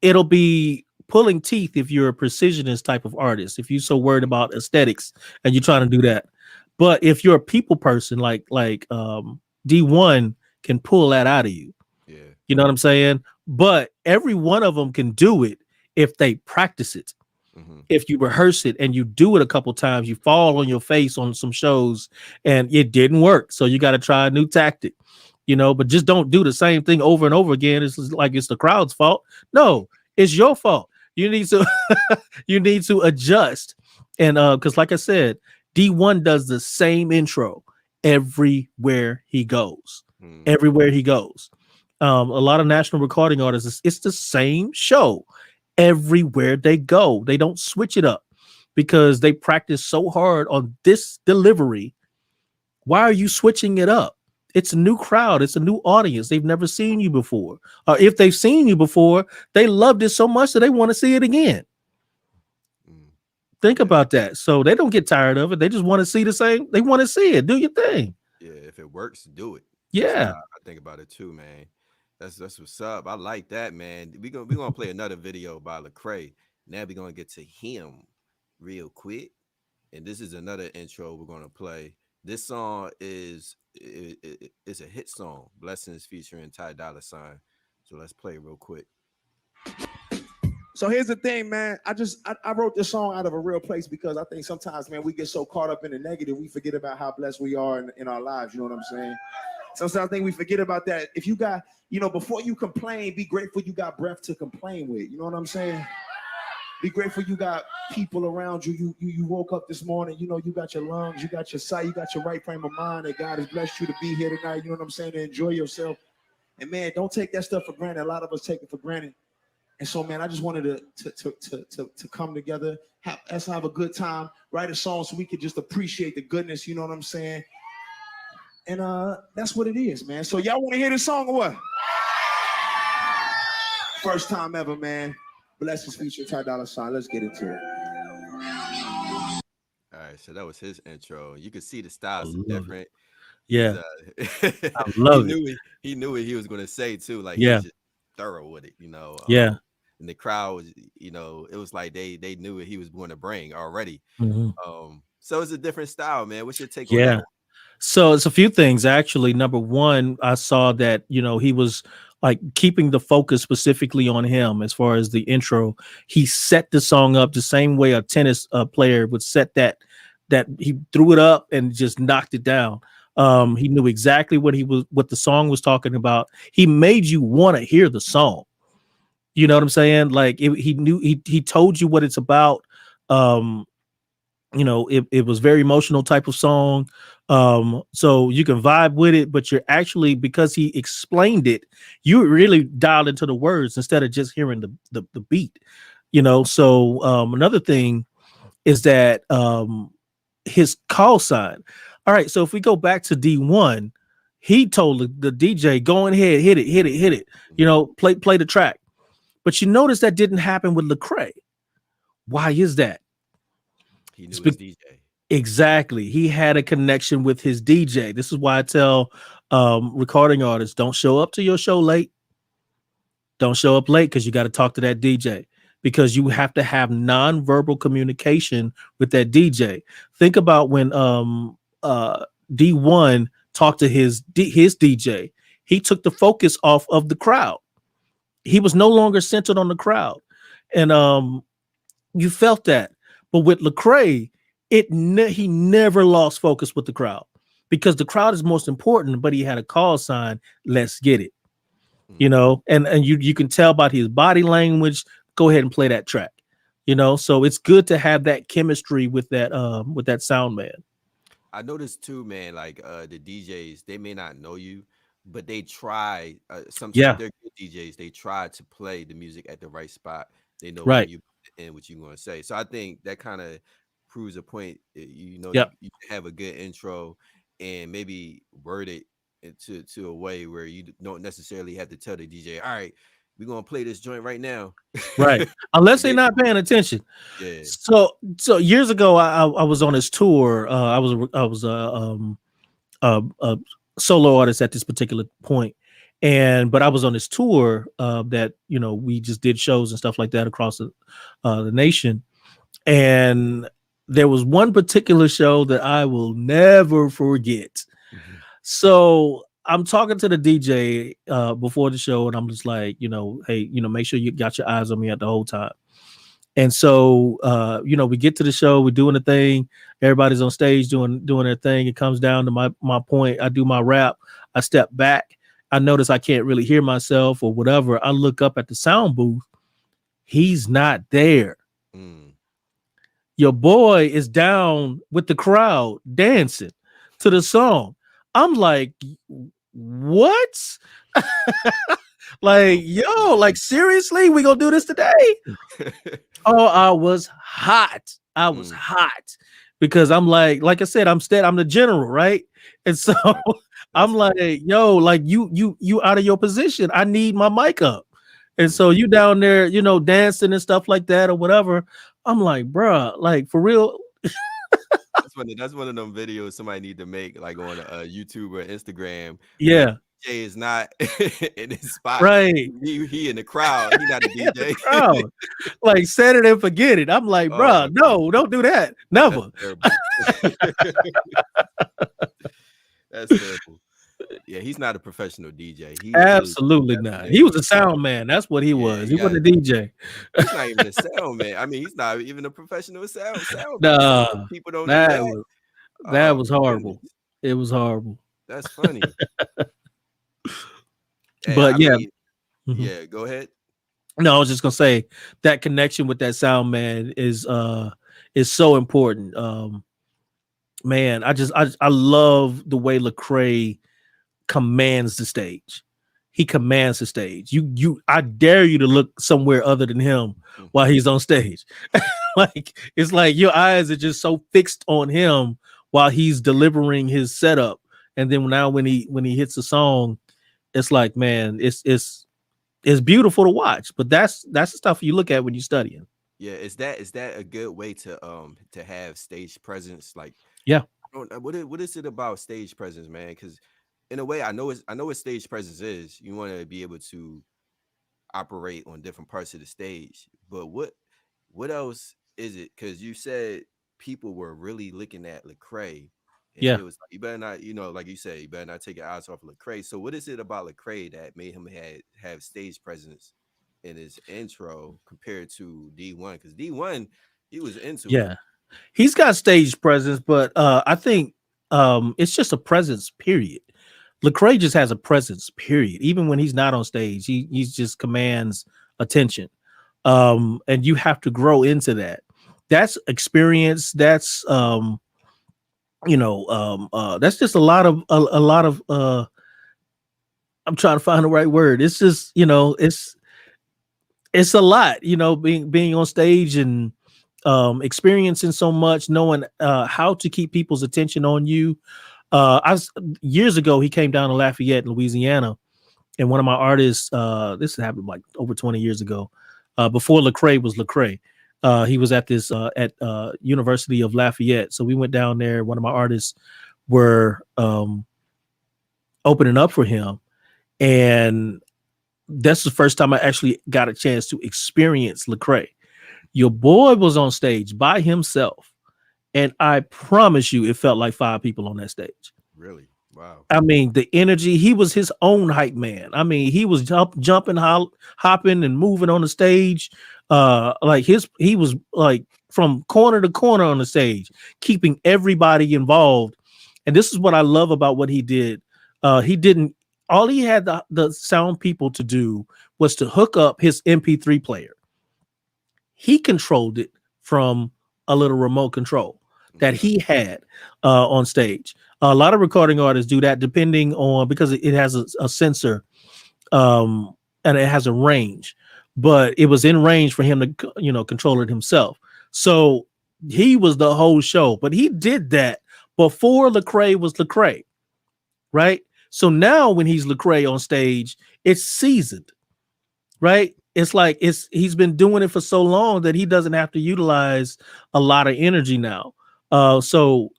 It'll be pulling teeth if you're a precisionist type of artist. If you're so worried about aesthetics and you're trying to do that, but if you're a people person, like D1 can pull that out of you. yeah, You know what I'm saying? But every one of them can do it if they practice it. If you rehearse it and you do it a couple times, you fall on your face on some shows and it didn't work. So you got to try a new tactic, but just don't do the same thing over and over again. It's like it's the crowd's fault. No, it's your fault. You need to you need to adjust. And because like I said, D1 does the same intro everywhere he goes. Everywhere he goes. A lot of national recording artists, it's the same show everywhere they go. They don't switch it up because they practice so hard on this delivery. Why are you switching it up? It's a new crowd. It's a new audience. They've never seen you before. Or if they've seen you before, they loved it so much that they want to see it again. Mm. Think Yeah, about that. So they don't get tired of it. They just want to see the same. They want to see it. Do your thing. yeah. If it works, do it. That's how Yeah. I think about it too, man. That's what's up. I like that, man. We gonna play another video by Lecrae. Now we gonna get to him real quick, and this is another intro we're gonna play. This song is it's a hit song, Blessings featuring Ty Dolla Sign. So let's play real quick. So here's the thing, man. I wrote this song out of a real place because I think sometimes, man, we get so caught up in the negative, we forget about how blessed we are in our lives. You know what I'm saying? Sometimes I think we forget about that. If you got, before you complain, be grateful you got breath to complain with. You know what I'm saying? Be grateful you got people around you. You woke up this morning, you got your lungs, you got your sight, you got your right frame of mind, that God has blessed you to be here tonight. You know what I'm saying? To enjoy yourself. And man, don't take that stuff for granted. A lot of us take it for granted. And so, man, I just wanted to come together, have a good time, write a song so we could just appreciate the goodness. You know what I'm saying? And that's what it is, man. So y'all want to hear this song or what? First time ever, man. Blessings feature Ty Dolla Sign. Let's get into it. All right, so that was his intro. You could see the styles are different. Yeah. I He love knew it. He knew what he was gonna say too. Like he Yeah. was just thorough with it, Yeah. And the crowd was, it was like they knew what he was going to bring already. Mhm. So it's a different style, man. What's your take on that Yeah. one? So it's a few things actually. Number one, I saw that he was like keeping the focus specifically on him as far as the intro. He set the song up the same way a tennis player would set that he threw it up and just knocked it down. He knew exactly what the song was talking about. He made you want to hear the song. You know what I'm saying? Like he knew he told you what it's about. It was very emotional type of song. So you can vibe with it, but you're actually, because he explained it, you really dialed into the words instead of just hearing the beat. So another thing is that his call sign. All right, so if we go back to D1, he told the DJ, go ahead, hit it, play the track. But you notice that didn't happen with Lecrae. Why is that? He knew his DJ. Exactly. He had a connection with his DJ. This is why I tell recording artists, don't show up to your show late. Don't show up late because you got to talk to that DJ, because you have to have nonverbal communication with that DJ. Think about when D1 talked to his DJ. He took the focus off of the crowd. He was no longer centered on the crowd. And you felt that. But with Lecrae, he never lost focus with the crowd, because the crowd is most important, but he had a call sign, let's get it. And you can tell by his body language. Go ahead and play that track. So it's good to have that chemistry with that sound man. I noticed too, man, like the DJs, they may not know you, but they try. Sometimes they're good DJs. They try to play the music at the right spot. They know when you and what you're going to say. So I think that kind of proves a point. You have a good intro and maybe word it to a way where you don't necessarily have to tell the DJ, all right, we're going to play this joint right now. Right. Unless they're not paying attention. Yeah. So years ago, I was on his tour. I was a solo artist at this particular point. But I was on this tour that, we just did shows and stuff like that across the nation. And there was one particular show that I will never forget. Mm-hmm. So I'm talking to the DJ before the show, and I'm just like, hey, make sure you got your eyes on me at the whole time. And so, we get to the show, we're doing the thing. Everybody's on stage doing their thing. It comes down to my point. I do my rap. I step back. I notice I can't really hear myself or whatever. I look up at the sound booth. He's not there. Your boy is down with the crowd dancing to the song. I'm like, what? Like, yo, like, seriously, we gonna do this today? Oh, I was hot. I was hot because I'm like I said, I'm the general, right? And so I'm That's like, funny. yo, like you out of your position. I need my mic up. And Mm. so you down there, dancing and stuff like that or whatever. I'm like, bruh, like for real. That's one of them videos somebody need to make, like on YouTube or Instagram, where Yeah, DJ is not in his spot. right. He in the crowd. He not a In the DJ. crowd. Like set it and forget it. I'm like, Oh bruh, my god, no, don't do that. that's Never. terrible. That's terrible. Yeah, he's not a professional DJ. He is Absolutely not. He was a definitely sound man. That's what he yeah. was. He He got wasn't a DJ. He's not even a sound man. I mean, he's not even a professional sound person. Nah, People don't do that that. was that Oh was my goodness, horrible. It was horrible. that's funny. Hey, But I yeah. mean, Mhm. yeah. Go ahead. No, I was just gonna say that connection with that sound man is so important. Man, I love the way Lecrae commands the stage. He commands the stage. I dare you to look somewhere other than him while he's on stage. Like it's like your eyes are just so fixed on him while he's delivering his setup. And then now when he hits a song, it's like, man, it's beautiful to watch. But that's the stuff you look at when you're studying. Yeah, is that a good way to have stage presence? Like, Yeah. I don't know, what is it about stage presence, man? Because in a way, I know what stage presence is. You want to be able to operate on different parts of the stage, but what else is it? Because you said people were really looking at Lecrae, and Yeah. it was like, you better not, like you said, you better not take your eyes off of Lecrae. So what is it about Lecrae that made him have stage presence in his intro compared to D1? Because D1, he was into it. Yeah. He's got stage presence, but I think it's just a presence, period. Lecrae just has a presence, period. Even when he's not on stage, he just commands attention. And you have to grow into that. That's experience. That's just a lot of I'm trying to find the right word. It's just, it's a lot, being on stage and experiencing so much, knowing how to keep people's attention on you. I was Years ago, he came down to Lafayette, Louisiana, and one of my artists, this happened like over 20 years ago, before Lecrae was Lecrae. He was at this at University of Lafayette. So we went down there. One of my artists were opening up for him, and that's the first time I actually got a chance to experience Lecrae. Your boy was on stage by himself, and I promise you, it felt like five people on that stage. Really? Wow. I mean, the energy. He was his own hype man. I mean, he was jumping, hopping, and moving on the stage. Like he was like from corner to corner on the stage, keeping everybody involved. And this is what I love about what he did. He didn't. All he had the sound people to do was to hook up his MP3 player. He controlled it from a little remote control that Okay. he had on stage. A lot of recording artists do that depending on, because it has a sensor, and it has a range, but it was in range for him to control it himself. So he was the whole show, but he did that before Lecrae was Lecrae, right? So now when he's Lecrae on stage, it's seasoned, right? It's like he's been doing it for so long that he doesn't have to utilize a lot of energy now. So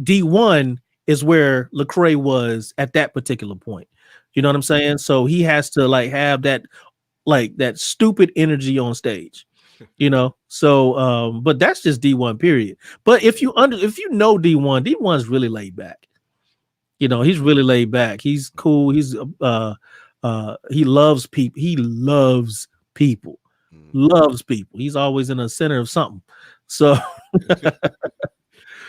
D1 is where Lecrae was at that particular point. You know what I'm saying? So he has to like have that stupid energy on stage. So but that's just D1 period. But if you know D1's really laid back. He's really laid back. He's cool. He loves people. He loves people. Mhm. Loves people. He's always in the center of something. So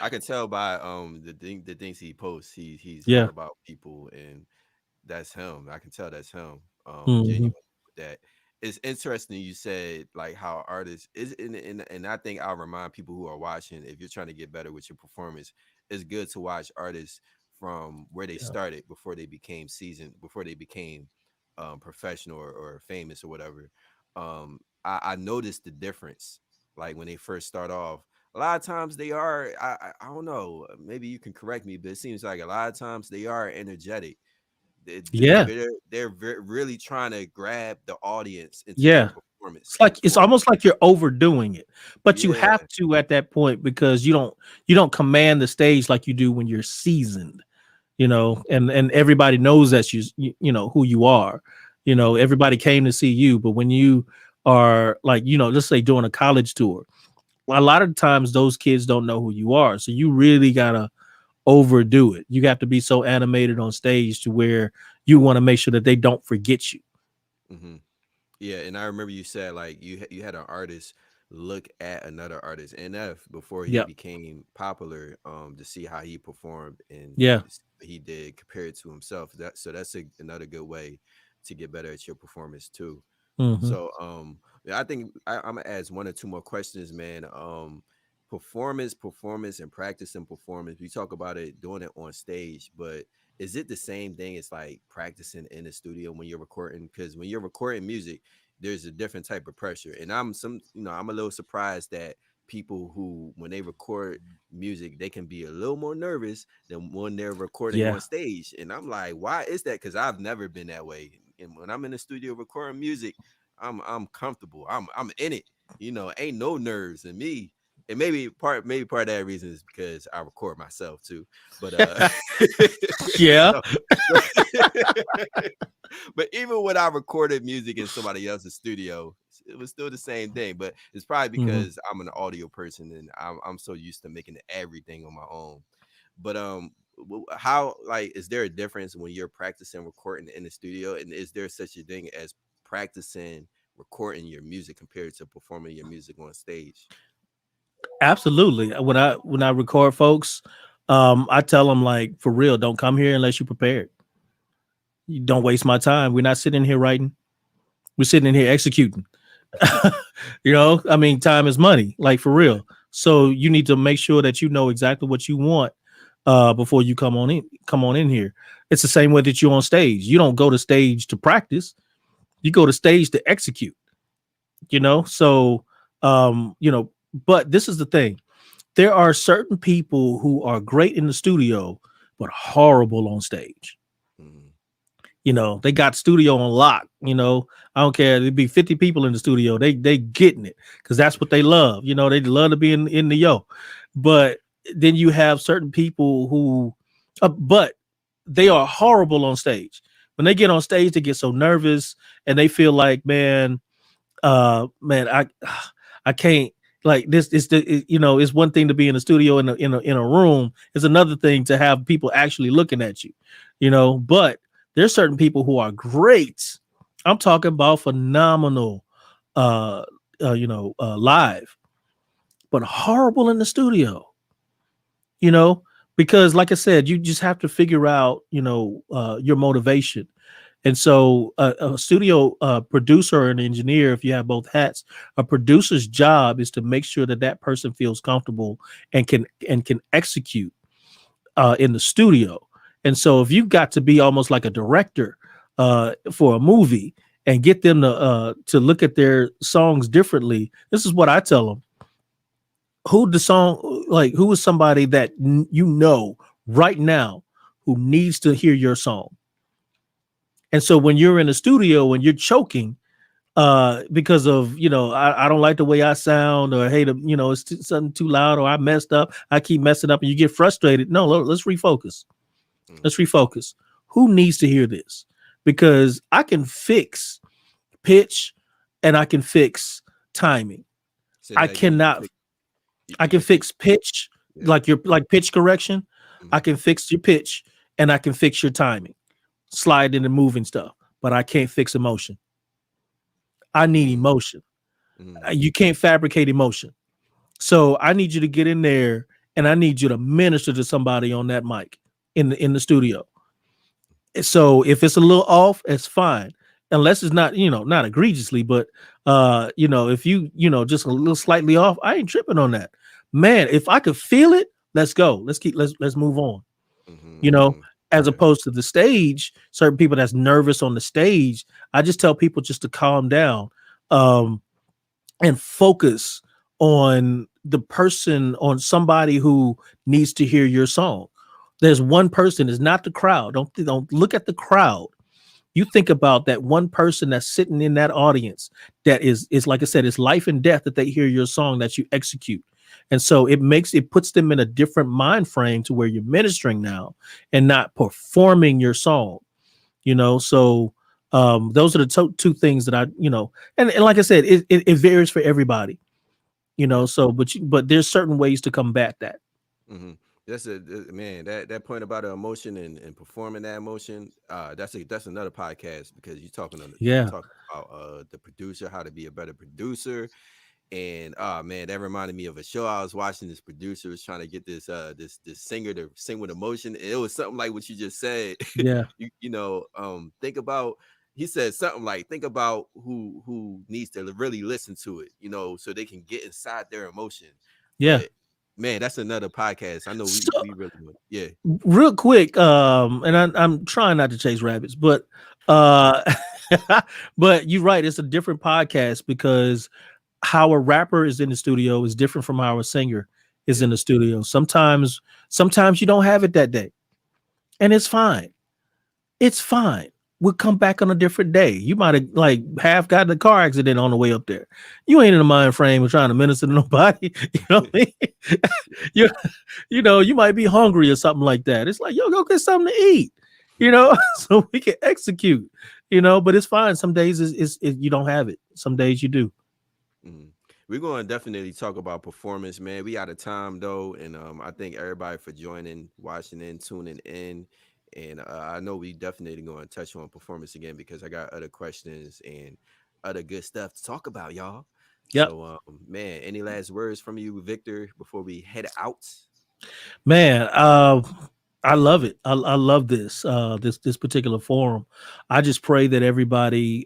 I can tell by the things he posts. He's all yeah. about people, and that's him. I can tell that's him. Mhm. Genuine with that. It's interesting you said like how artists is and I think I'll remind people who are watching, if you're trying to get better with your performance, it's good to watch artists from where they Yeah. started before they became seasoned, before they became professional or famous or whatever. I noticed the difference, like when they first start off. a lot of times they are. I don't know. Maybe you can correct me, but it seems like a lot of times they are energetic. Yeah, Really trying to grab the audience into their yeah. performance and It's for almost like you're overdoing it, but you yeah. have to at that point because you don't command the stage like you do when you're seasoned, and everybody knows that you know who you are. Everybody came to see you, but when you are like, let's say doing a college tour, a lot of times those kids don't know who you are. So you really gotta overdo it. You have to be so animated on stage to where you want to make sure that they don't forget you. Mhm. Yeah, and I remember you said like you had an artist look at another artist NF before he Yeah. became popular, to see how he performed and Yeah. what he did compared to himself. That's another good way to get better at your performance too. Hmm. So yeah, I think I'm gonna ask one or two more questions, man. Performance, and practicing performance. We talk about it doing it on stage, but is it the same thing as like practicing in the studio when you're recording? Because when you're recording music, there's a different type of pressure. And I'm a little surprised that people who when they record music, they can be a little more nervous than when they're recording Yeah. on stage. And I'm like, why is that? Because I've never been that way. And when I'm in the studio recording music, I'm comfortable. I'm in it. Ain't no nerves in me. And maybe part of that reason is because I record myself too. But Yeah. no. But even when I recorded music in somebody else's studio, it was still the same thing. But it's probably Hmm. because I'm an audio person and I'm so used to making everything on my own. But how like is there a difference when you're practicing recording in the studio, and is there such a thing as practicing recording your music compared to performing your music on stage? Absolutely. When I record folks, I tell them like for real, don't come here unless you're prepared. You don't waste my time. We're not sitting here writing. We're sitting in here executing. I mean, time is money, like for real. So you need to make sure that you know exactly what you want before you come on in here. It's the same way that you're on stage. You don't go to stage to practice. You go to stage to execute. So but this is the thing. There are certain people who are great in the studio but horrible on stage. Mhm. They got studio on lock. I don't care. There'd be 50 people in the studio. They getting it because that's what they love. They love to be in the yo. But then you have certain people who, but they are horrible on stage. When they get on stage, they get so nervous and they feel like, man, I can't like this. It's one thing to be in a studio in a room. It's another thing to have people actually looking at you. But there's certain people who are great. I'm talking about phenomenal, uh, live, but horrible in the studio. You know, because like I said, you just have to figure out, your motivation. And so a studio producer or an engineer, if you have both hats, a producer's job is to make sure that that person feels comfortable and can execute in the studio. And so if you've got to be almost like a director for a movie and get them to look at their songs differently, this is what I tell them. Who is somebody that right now who needs to hear your song? And so when you're in the studio and you're choking because of I don't like the way I sound, or hey, it's something too loud, or I messed up, I keep messing up, and you get frustrated. No, let's refocus. Mm. Let's refocus. Who needs to hear this? Because I can fix pitch and I can fix timing. Say I that again. cannot. I You can can fix. fix pitch, Yeah. like your like pitch correction. I Mhm. can fix your pitch and I can fix your timing, slide in and moving stuff, but I can't fix emotion. I need Mhm. emotion. Mhm. You can't fabricate emotion. So I need you to get in there and I need you to minister to somebody on that mic in the studio. So if it's a little off, it's fine. Unless it's not, not egregiously, but if just a little slightly off, I ain't tripping on that. Man, if I could feel it, let's go. Let's move on. Mhm. You know, Mhm. as Yeah. opposed to the stage, certain people that's nervous on the stage, I just tell people just to calm down. And focus on the person on somebody who needs to hear your song. There's one person, is not the crowd. Don't look at the crowd. You think about that one person that's sitting in that audience that is like I said, it's life and death that they hear your song that you execute. And so it puts them in a different mind frame to where you're ministering now and not performing your song, so those are the two things that and like I said, it varies for everybody, Yeah. so but there's certain ways to combat that. hmm That's man. That point about the emotion and performing that emotion. That's another podcast because you're Yeah. talking about the producer, how to be a better producer. And man, that reminded me of a show I was watching. This producer was trying to get this singer to sing with emotion. It was something like what you just said. Yeah. Think about, he said something like, think about who needs to really listen to it, so they can get inside their emotion. Yeah. But man, that's another podcast. I know we So we really would. Yeah. real quick, and I'm trying not to chase rabbits, but uh but you're right, it's a different podcast because how a rapper is in the studio is different from how a singer is Yeah. in the studio. Sometimes you don't have it that day, and it's fine. It's fine. We'll come back on a different day. You might have like half got in a car accident on the way up there. You ain't in the mind frame of trying to minister to nobody. You know what I mean? Yeah. you you might be hungry or something like that. It's like, yo, go get something to eat, so we can execute, but it's fine. Some days you don't have it. Some days you do. Mhm. We're going to definitely talk about performance, man. We out of time though, and I thank everybody for joining, watching in, tuning in, and I know we definitely going to touch on performance again because I got other questions and other good stuff to talk about, y'all. Yep. So, man, any last words from you, Victor, before we head out? Man, I love it. I love this particular forum. I just pray that everybody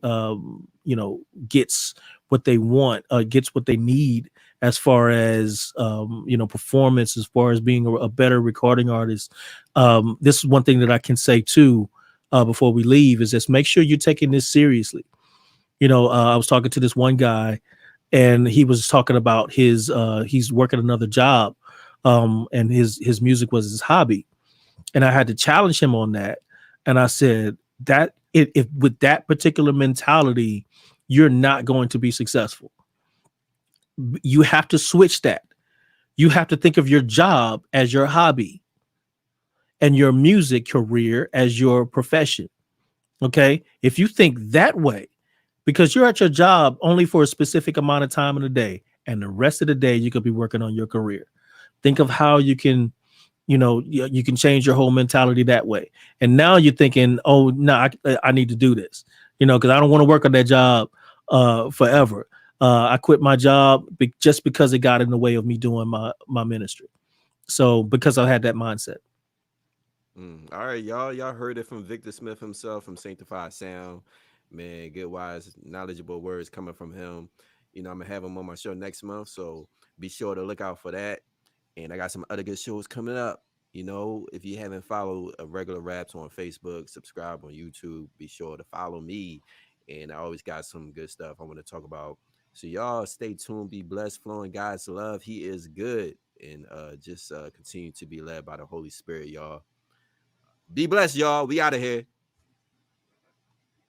gets what they want, gets what they need as far as performance, as far as being a better recording artist. This is one thing that I can say too, before we leave, is just make sure you're taking this seriously. I was talking to this one guy, and he was talking about he's working another job, and his music was his hobby, and I had to challenge him on that. And I said that if with that particular mentality, you're not going to be successful. You have to switch that. You have to think of your job as your hobby and your music career as your profession. Okay. If you think that way, because you're at your job only for a specific amount of time in the day, and the rest of the day you could be working on your career. Think of how you can, you can change your whole mentality that way. And now you're thinking, oh no, I need to do this, because I don't want to work on that job forever. I quit my job just because it got in the way of me doing my ministry. So because I had that mindset. All right, y'all. Y'all heard it from Victor Smith himself from Sanctified Sound. Man, good, wise, knowledgeable words coming from him. I'm gonna have him on my show next month, so be sure to look out for that. And I got some other good shows coming up. If you haven't followed Regular Raps on Facebook, subscribe on YouTube. Be sure to follow me. And I always got some good stuff I want to talk about. So y'all stay tuned, be blessed, flowing God's love. He is good. And just continue to be led by the Holy Spirit, y'all. Be blessed, y'all. We out of here.